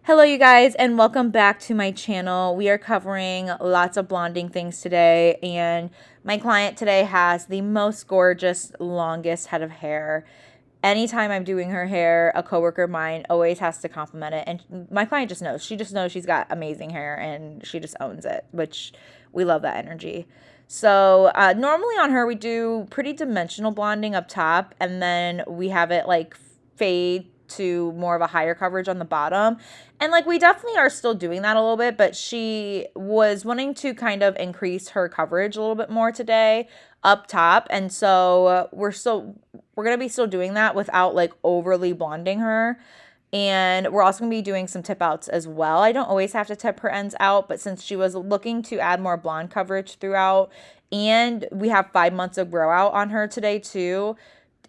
Hello you guys and welcome back to my channel. We are covering lots of blonding things today, and my client today has the most gorgeous, longest head of hair. Anytime I'm doing her hair, a coworker of mine always has to compliment it, and my client just knows. She just knows she's got amazing hair and she just owns it, which we love that energy. So normally on her we do pretty dimensional blonding up top, and then we have it like fade to more of a higher coverage on the bottom. And like we definitely are still doing that a little bit, but she was wanting to kind of increase her coverage a little bit more today up top. And so we're going to be still doing that without like overly blonding her. And we're also going to be doing some tip outs as well. I don't always have to tip her ends out, but since she was looking to add more blonde coverage throughout, and we have 5 months of grow out on her today too,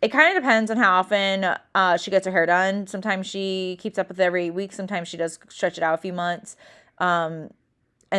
it kind of depends on how often she gets her hair done. Sometimes she keeps up with it every week. Sometimes she does stretch it out a few months. And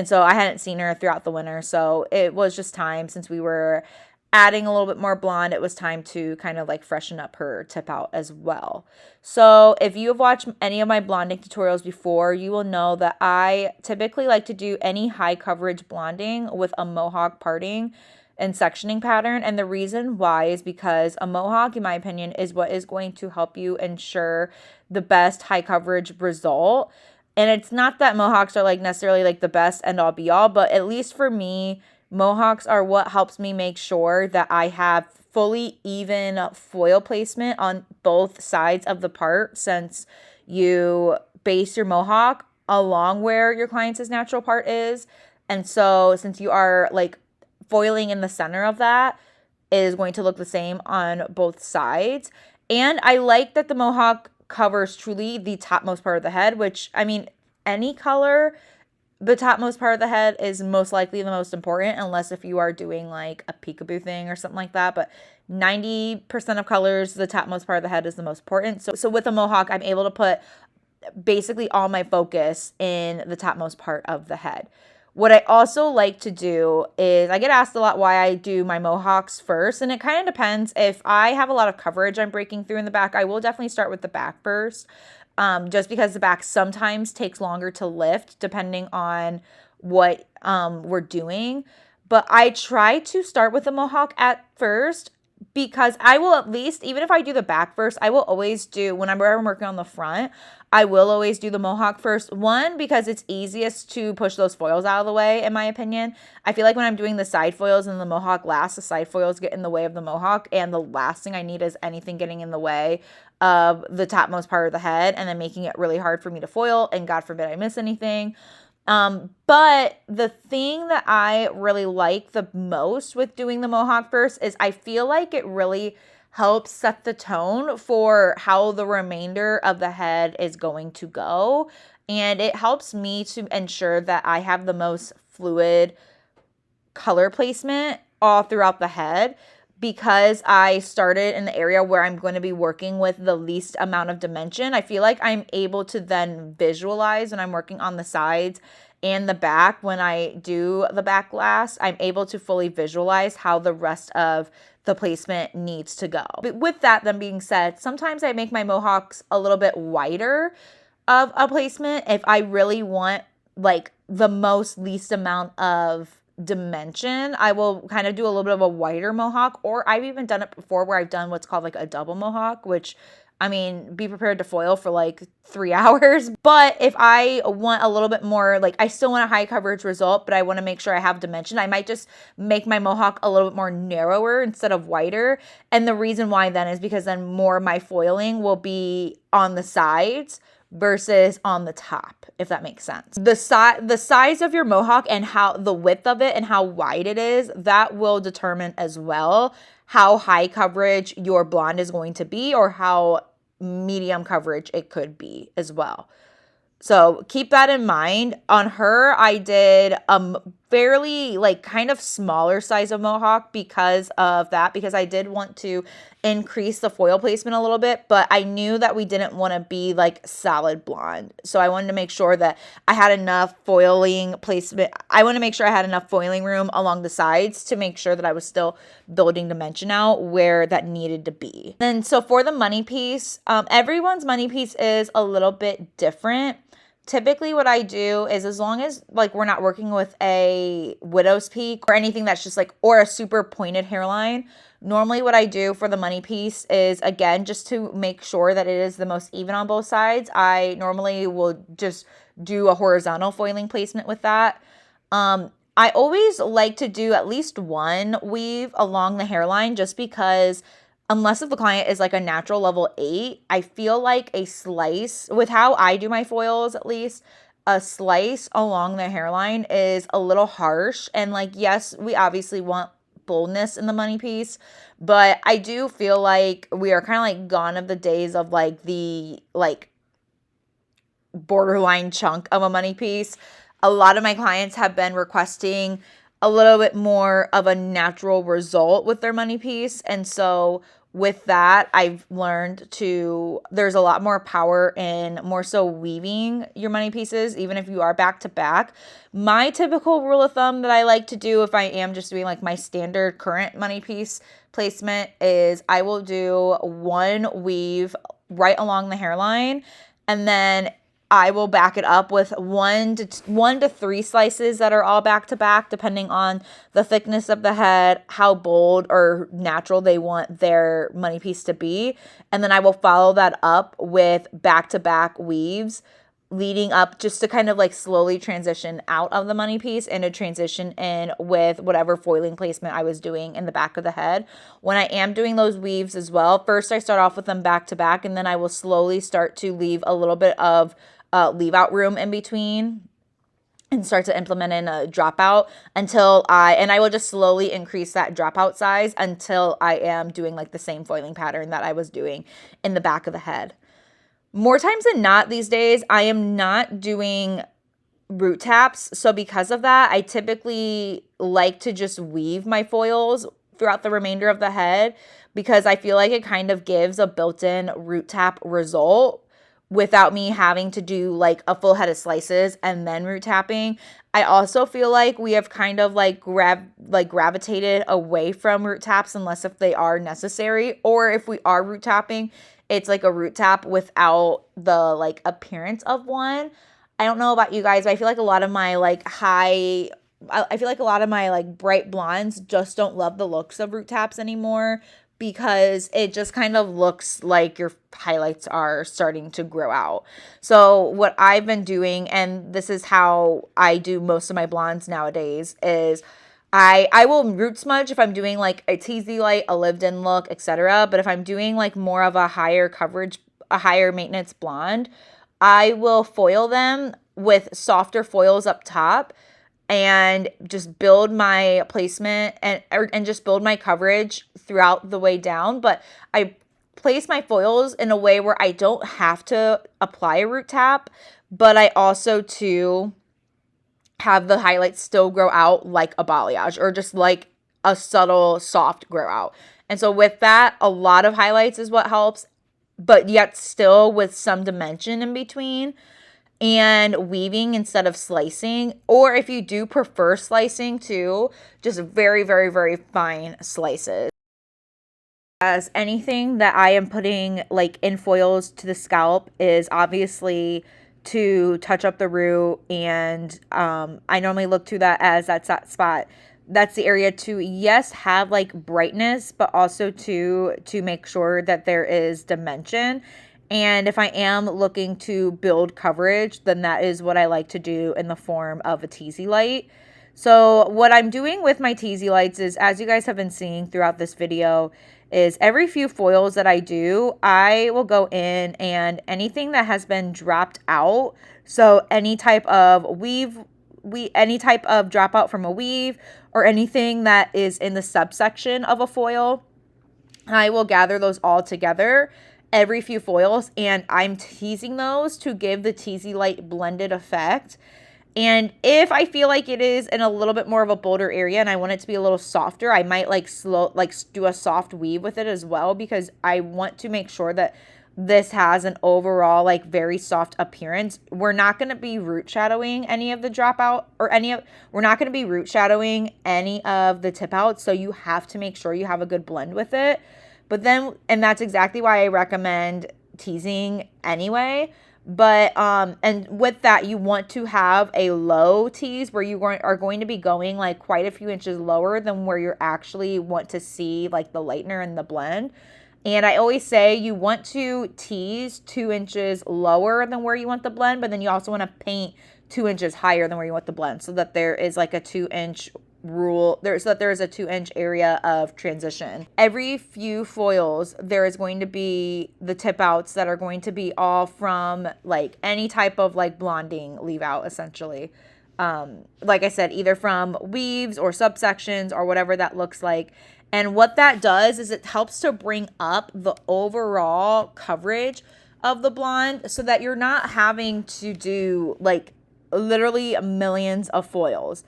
so I hadn't seen her throughout the winter. So it was just time, since we were adding a little bit more blonde, it was time to kind of like freshen up her tip out as well. So if you have watched any of my blonding tutorials before, you will know that I typically like to do any high coverage blonding with a mohawk parting and sectioning pattern. And the reason why is because a mohawk, in my opinion, is what is going to help you ensure the best high coverage result. And it's not that mohawks are like necessarily like the best end all be all, but at least for me, mohawks are what helps me make sure that I have fully even foil placement on both sides of the part, since you base your mohawk along where your client's natural part is. And so since you are like foiling in the center of that, is going to look the same on both sides. And I like that the mohawk covers truly the topmost part of the head, which, I mean, any color, the topmost part of the head is most likely the most important, unless if you are doing like a peekaboo thing or something like that. But 90% of colors, the topmost part of the head is the most important. So with a mohawk, I'm able to put basically all my focus in the topmost part of the head. What I also like to do is, I get asked a lot why I do my mohawks first, and it kind of depends. If I have a lot of coverage I'm breaking through in the back, I will definitely start with the back first, just because the back sometimes takes longer to lift depending on what we're doing. But I try to start with the mohawk at first, because I will, at least, even if I do the back first, I will always do, whenever I'm working on the front, I will always do the mohawk first. One, because it's easiest to push those foils out of the way, in my opinion. I feel like when I'm doing the side foils and the mohawk last, the side foils get in the way of the mohawk, and the last thing I need is anything getting in the way of the topmost part of the head and then making it really hard for me to foil, and God forbid I miss anything. But the thing that I really like the most with doing the mohawk first is I feel like it really helps set the tone for how the remainder of the head is going to go. And it helps me to ensure that I have the most fluid color placement all throughout the head, because I started in the area where I'm going to be working with the least amount of dimension. I feel like I'm able to then visualize when I'm working on the sides and the back. When I do the back last, I'm able to fully visualize how the rest of the placement needs to go. But with that then being said, sometimes I make my mohawks a little bit wider of a placement if I really want like the most least amount of dimension. I will kind of do a little bit of a wider mohawk, or I've even done it before where I've done what's called like a double mohawk, which, I mean, be prepared to foil for like 3 hours. But if I want a little bit more, like I still want a high coverage result, but I want to make sure I have dimension, I might just make my mohawk a little bit more narrower instead of wider. And the reason why then is because then more of my foiling will be on the sides versus on the top, if that makes sense. The size of your mohawk and how the width of it and how wide it is, that will determine as well how high coverage your blonde is going to be, or how medium coverage it could be as well. So keep that in mind. On her, I did a fairly like kind of smaller size of mohawk because of that, because I did want to increase the foil placement a little bit, but I knew that we didn't want to be like solid blonde. So I wanted to make sure that I had enough foiling placement. I want to make sure I had enough foiling room along the sides to make sure that I was still building dimension out where that needed to be. And so for the money piece, everyone's money piece is a little bit different. typically what I do is, as long as like we're not working with a widow's peak or anything that's just like, or a super pointed hairline, normally what I do for the money piece is, again, just to make sure that it is the most even on both sides, I normally will just do a horizontal foiling placement with that. I always like to do at least one weave along the hairline, just because unless if the client is like a natural level 8, I feel like a slice, with how I do my foils at least, a slice along the hairline is a little harsh. And like, yes, we obviously want boldness in the money piece, but I do feel like we are kind of like gone of the days of like the like borderline chunk of a money piece. A lot of my clients have been requesting a little bit more of a natural result with their money piece. And so with that, I've learned there's a lot more power in more so weaving your money pieces, even if you are back to back. My typical rule of thumb that I like to do if I am just doing like my standard current money piece placement is I will do one weave right along the hairline, and then I will back it up with one to three slices that are all back to back, depending on the thickness of the head, how bold or natural they want their money piece to be. And then I will follow that up with back to back weaves leading up, just to kind of like slowly transition out of the money piece and to transition in with whatever foiling placement I was doing in the back of the head. When I am doing those weaves as well, first I start off with them back to back, and then I will slowly start to leave a little bit of leave out room in between and start to implement in a dropout and I will just slowly increase that dropout size until I am doing like the same foiling pattern that I was doing in the back of the head. More times than not these days, I am not doing root taps. So because of that, I typically like to just weave my foils throughout the remainder of the head, because I feel like it kind of gives a built-in root tap result without me having to do like a full head of slices and then root tapping. I also feel like we have kind of like gravitated away from root taps, unless if they are necessary, or if we are root tapping, it's like a root tap without the like appearance of one. I don't know about you guys, but I feel like a lot of my like I feel like a lot of my like bright blondes just don't love the looks of root taps anymore, because it just kind of looks like your highlights are starting to grow out. So what I've been doing, and this is how I do most of my blondes nowadays, is I will root smudge if I'm doing like a TZ light, a lived-in look, etc. But if I'm doing like more of a higher coverage, a higher maintenance blonde, I will foil them with softer foils up top and just build my placement and just build my coverage throughout the way down. But I place my foils in a way where I don't have to apply a root tap, but I also too have the highlights still grow out like a balayage, or just like a subtle soft grow out. And so with that, a lot of highlights is what helps, but yet still with some dimension in between, and weaving instead of slicing. Or if you do prefer slicing too, just very, very, very fine slices. As anything that I am putting like in foils to the scalp is obviously to touch up the root, and I normally look to that as that spot. That's the area to, yes, have like brightness, but also to make sure that there is dimension. And if I am looking to build coverage, then that is what I like to do in the form of a TZ light. So what I'm doing with my TZ lights is, as you guys have been seeing throughout this video, is every few foils that I do, I will go in and anything that has been dropped out, so any type of any type of dropout from a weave, or anything that is in the subsection of a foil, I will gather those all together every few foils, and I'm teasing those to give the TZ light blended effect. And if I feel like it is in a little bit more of a bolder area and I want it to be a little softer, I might do a soft weave with it as well, because I want to make sure that this has an overall like very soft appearance. We're not going to be root shadowing any of the dropout, or we're not going to be root shadowing any of the tip outs. So you have to make sure you have a good blend with it. But then, and that's exactly why I recommend teasing anyway. But and with that, you want to have a low tease where you are going to be going like quite a few inches lower than where you actually want to see like the lightener and the blend. And I always say you want to tease 2 inches lower than where you want the blend, but then you also want to paint 2 inches higher than where you want the blend, so that there is like a 2 inch rule there, so that there is a 2 inch area of transition. Every few foils, there is going to be the tip outs that are going to be all from like any type of like blonding leave out, essentially. Like I said, either from weaves or subsections or whatever that looks like. And what that does is it helps to bring up the overall coverage of the blonde so that you're not having to do like literally millions of foils.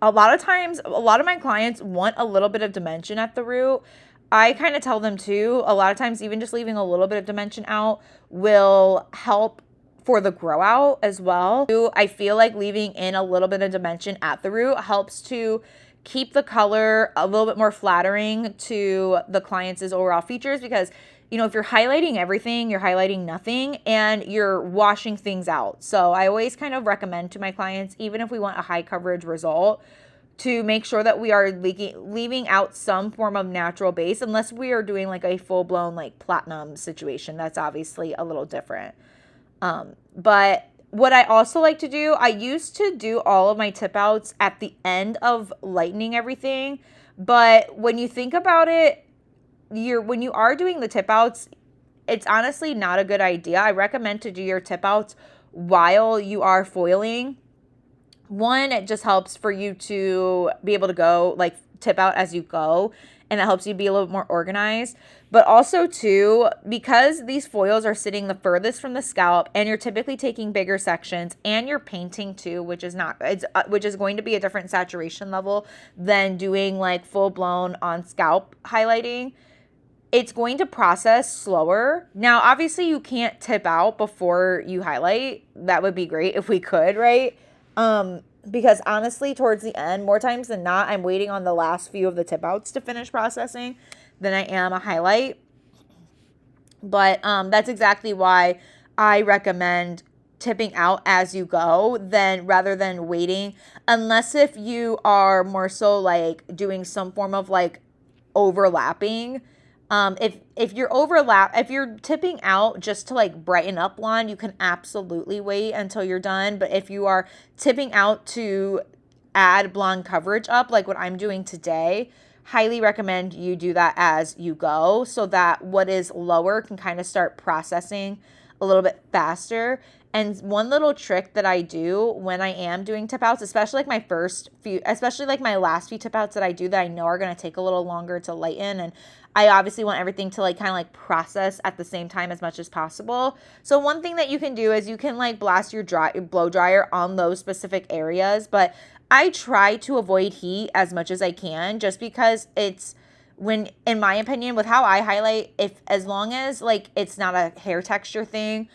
A lot of times, a lot of my clients want a little bit of dimension at the root. I kind of tell them too, a lot of times even just leaving a little bit of dimension out will help for the grow out as well. I feel like leaving in a little bit of dimension at the root helps to keep the color a little bit more flattering to the client's overall features, because you know, if you're highlighting everything, you're highlighting nothing and you're washing things out. So I always kind of recommend to my clients, even if we want a high coverage result, to make sure that we are leaving out some form of natural base, unless we are doing like a full-blown like platinum situation. That's obviously a little different. But what I also like to do, I used to do all of my tip outs at the end of lightening everything. But when you think about it, when you are doing the tip outs, it's honestly not a good idea. I recommend to do your tip outs while you are foiling. One, it just helps for you to be able to go like tip out as you go, and it helps you be a little bit more organized. But also too, because these foils are sitting the furthest from the scalp and you're typically taking bigger sections and you're painting too, which is going to be a different saturation level than doing like full blown on scalp highlighting. It's going to process slower. Now, obviously you can't tip out before you highlight. That would be great if we could, right? Because honestly, towards the end, more times than not, I'm waiting on the last few of the tip outs to finish processing than I am a highlight. But that's exactly why I recommend tipping out as you go, then rather than waiting, unless if you are more so like doing some form of like overlapping. If you're tipping out just to like brighten up blonde, you can absolutely wait until you're done. But if you are tipping out to add blonde coverage up, like what I'm doing today, highly recommend you do that as you go, so that what is lower can kind of start processing a little bit faster. And one little trick that I do when I am doing tip outs, especially like my last few tip outs that I do that I know are going to take a little longer to lighten, and I obviously want everything to like kind of like process at the same time as much as possible. So one thing that you can do is you can like blast your blow dryer on those specific areas, but I try to avoid heat as much as I can, just because in my opinion, with how I highlight, as long as like it's not a hair texture thing,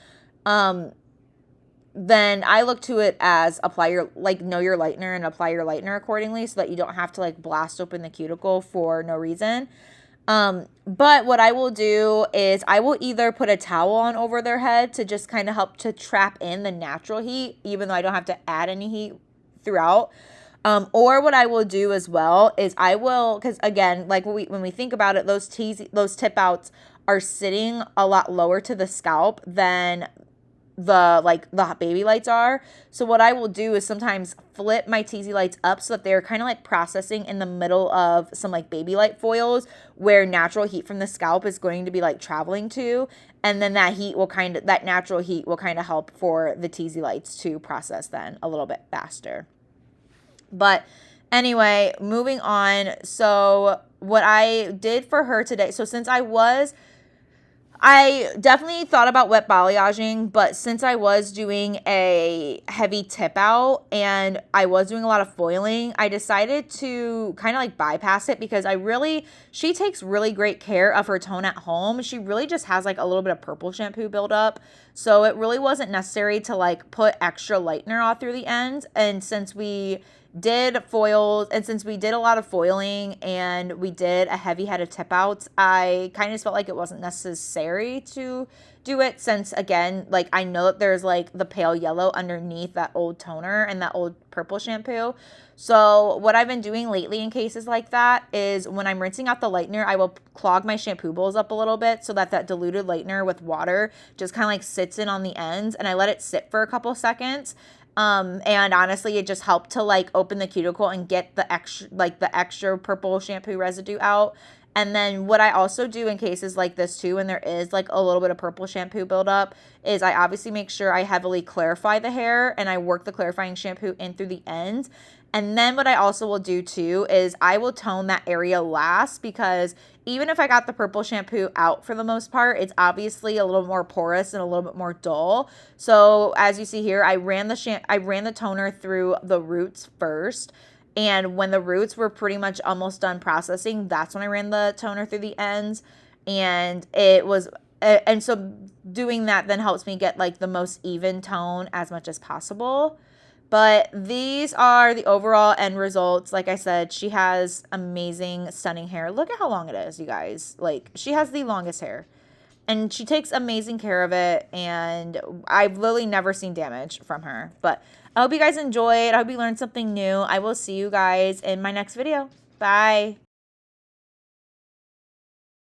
then I look to it as know your lightener and apply your lightener accordingly, so that you don't have to like blast open the cuticle for no reason. But what I will do is I will either put a towel on over their head to just kind of help to trap in the natural heat, even though I don't have to add any heat throughout. Or what I will do as well is because again, like when we think about it, those tip outs are sitting a lot lower to the scalp than the baby lights are. So what I will do is sometimes flip my teasy lights up so that they're kind of like processing in the middle of some like baby light foils where natural heat from the scalp is going to be like traveling to, and then that natural heat will kind of help for the teasy lights to process then a little bit faster. But anyway, moving on. So what I did for her today, so since I definitely thought about wet balayaging, but since I was doing a heavy tip out and I was doing a lot of foiling, I decided to kind of like bypass it, because she takes really great care of her tone at home. She really just has like a little bit of purple shampoo buildup. So it really wasn't necessary to like put extra lightener all through the ends. And since we did foils, and since we did a lot of foiling and we did a heavy head of tip outs, I kind of felt like it wasn't necessary to do it since, again, like I know that there's like the pale yellow underneath that old toner and that old purple shampoo. So what I've been doing lately in cases like that is when I'm rinsing out the lightener, I will clog my shampoo bowls up a little bit so that that diluted lightener with water just kind of like sits in on the ends, and I let it sit for a couple seconds. And honestly, it just helped to like open the cuticle and get the extra purple shampoo residue out. And then what I also do in cases like this too, when there is like a little bit of purple shampoo buildup, is I obviously make sure I heavily clarify the hair and I work the clarifying shampoo in through the ends. And then what I also will do too is I will tone that area last, because even if I got the purple shampoo out for the most part, it's obviously a little more porous and a little bit more dull. So as you see here, I ran the toner through the roots first. And when the roots were pretty much almost done processing, that's when I ran the toner through the ends. And so doing that then helps me get like the most even tone as much as possible. But these are the overall end results. Like I said, she has amazing, stunning hair. Look at how long it is, you guys. Like, she has the longest hair. And she takes amazing care of it. And I've literally never seen damage from her. But I hope you guys enjoyed. I hope you learned something new. I will see you guys in my next video. Bye.